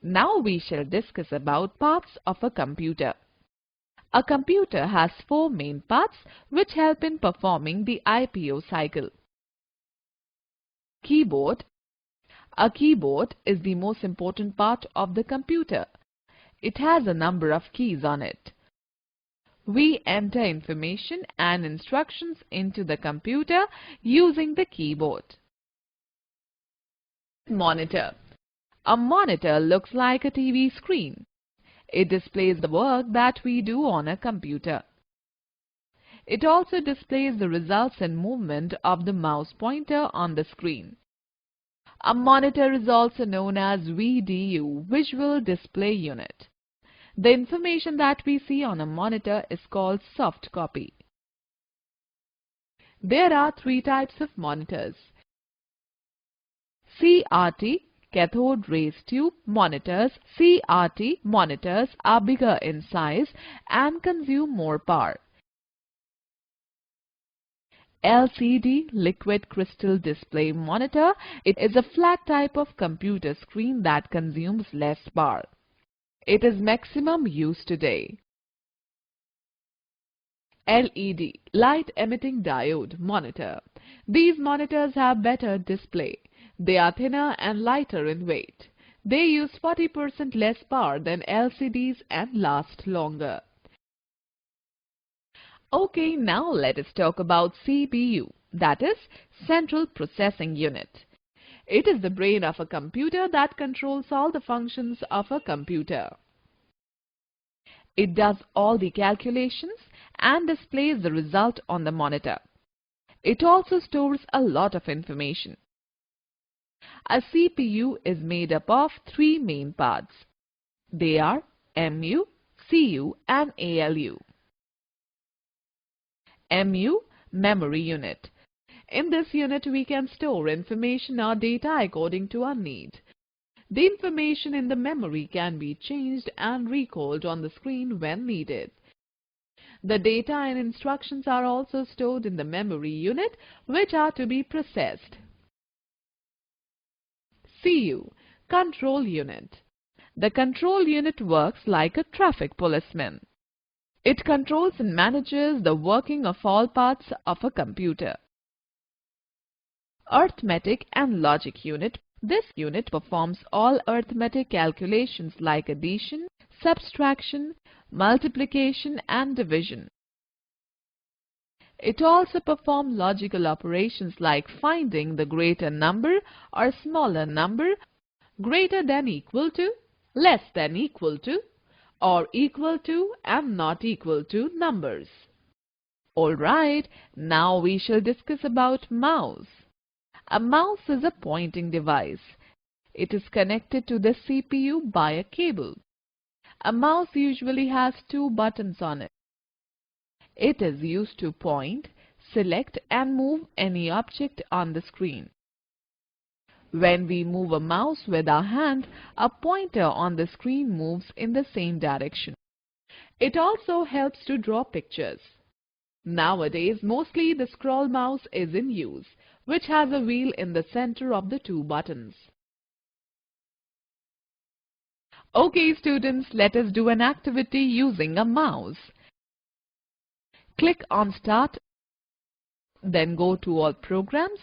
Now we shall discuss about parts of a computer. A computer has four main parts which help in performing the IPO cycle. Keyboard. A keyboard is the most important part of the computer. It has a number of keys on it. We enter information and instructions into the computer using the keyboard. Monitor. A monitor looks like a TV screen. It displays the work that we do on a computer. It also displays the results and movement of the mouse pointer on the screen. A monitor is also known as VDU, Visual Display Unit. The information that we see on a monitor is called soft copy. There are three types of monitors. CRT, cathode rays tube monitors. CRT monitors are bigger in size and consume more power. LCD, liquid crystal display monitor. It is a flat type of computer screen that consumes less power. It is maximum use today. LED, light emitting diode monitor. These monitors have better display. They are thinner and lighter in weight. They use 40% less power than LCDs and last longer. Okay, now let us talk about CPU, that is, Central Processing Unit. It is the brain of a computer that controls all the functions of a computer. It does all the calculations and displays the result on the monitor. It also stores a lot of information. A CPU is made up of three main parts. They are MU, CU and ALU. MU, Memory Unit. In this unit we can store information or data according to our need. The information in the memory can be changed and recalled on the screen when needed. The data and instructions are also stored in the memory unit which are to be processed. CU, Control Unit. The control unit works like a traffic policeman. It controls and manages the working of all parts of a computer. Arithmetic and Logic Unit. This unit performs all arithmetic calculations like addition, subtraction, multiplication and division. It also performs logical operations like finding the greater number or smaller number, greater than equal to, less than equal to, or equal to and not equal to numbers. Alright, now we shall discuss about mouse. A mouse is a pointing device. It is connected to the CPU by a cable. A mouse usually has two buttons on it. It is used to point, select and move any object on the screen. When we move a mouse with our hand, a pointer on the screen moves in the same direction. It also helps to draw pictures. Nowadays, mostly the scroll mouse is in use, which has a wheel in the center of the two buttons. Okay, students, let us do an activity using a mouse. Click on Start, then go to All Programs,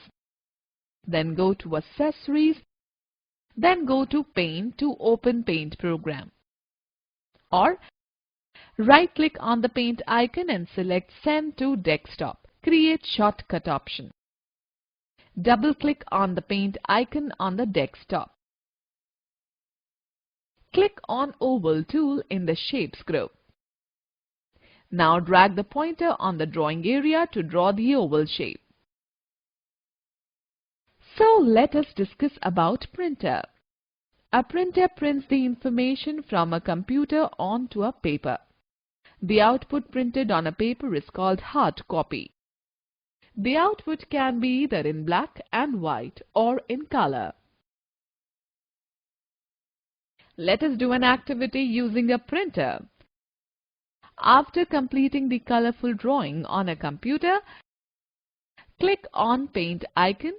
then go to Accessories, then go to Paint to open Paint program. Or right-click on the Paint icon and select Send to Desktop. Create Shortcut option. Double-click on the Paint icon on the desktop. Click on Oval tool in the Shapes group. Now drag the pointer on the drawing area to draw the oval shape. So let us discuss about printer. A printer prints the information from a computer onto a paper. The output printed on a paper is called hard copy. The output can be either in black and white or in color. Let us do an activity using a printer. After completing the colorful drawing on a computer, click on Paint icon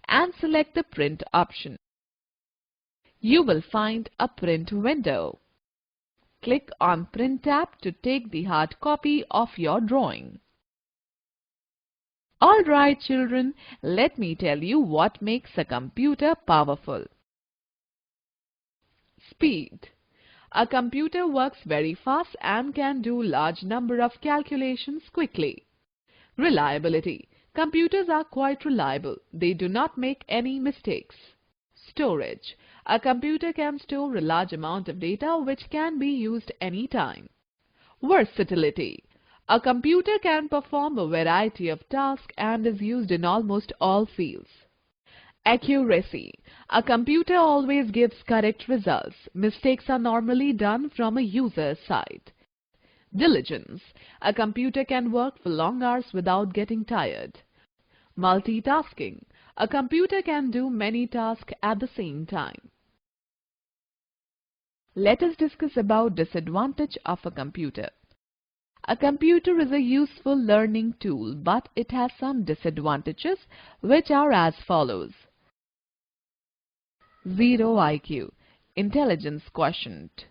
and select the Print option. You will find a print window. Click on Print tab to take the hard copy of your drawing. Alright children, let me tell you what makes a computer powerful. Speed. A computer works very fast and can do large number of calculations quickly. Reliability. Computers are quite reliable. They do not make any mistakes. Storage. A computer can store a large amount of data which can be used anytime. Versatility. A computer can perform a variety of tasks and is used in almost all fields. Accuracy. A computer always gives correct results. Mistakes are normally done from a user's side. Diligence. A computer can work for long hours without getting tired. Multitasking. A computer can do many tasks at the same time. Let us discuss about disadvantage of a computer. A computer is a useful learning tool, but it has some disadvantages which are as follows. Zero IQ, intelligence quotient.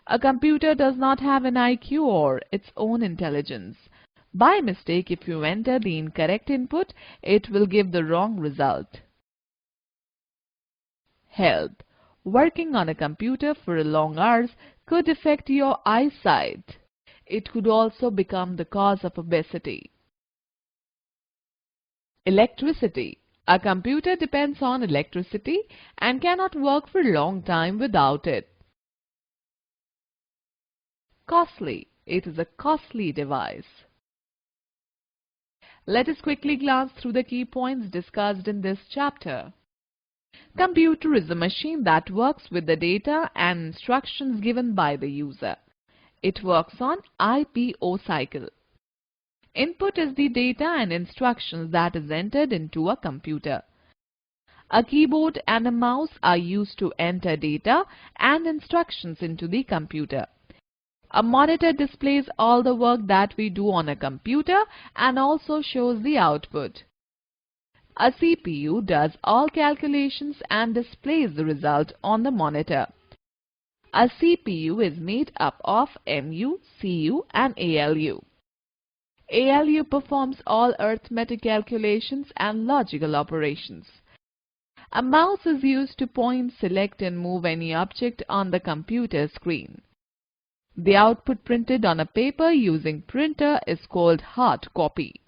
A computer does not have an IQ or its own intelligence. By mistake, if you enter the incorrect input, it will give the wrong result. Health. Working on a computer for long hours could affect your eyesight. It could also become the cause of obesity. Electricity. A computer depends on electricity and cannot work for a long time without it. Costly. It is a costly device. Let us quickly glance through the key points discussed in this chapter. Computer is a machine that works with the data and instructions given by the user. It works on IPO cycle. Input is the data and instructions that is entered into a computer. A keyboard and a mouse are used to enter data and instructions into the computer. A monitor displays all the work that we do on a computer and also shows the output. A CPU does all calculations and displays the result on the monitor. A CPU is made up of MU, CU and ALU. ALU performs all arithmetic calculations and logical operations. A mouse is used to point, select and move any object on the computer screen. The output printed on a paper using printer is called hard copy.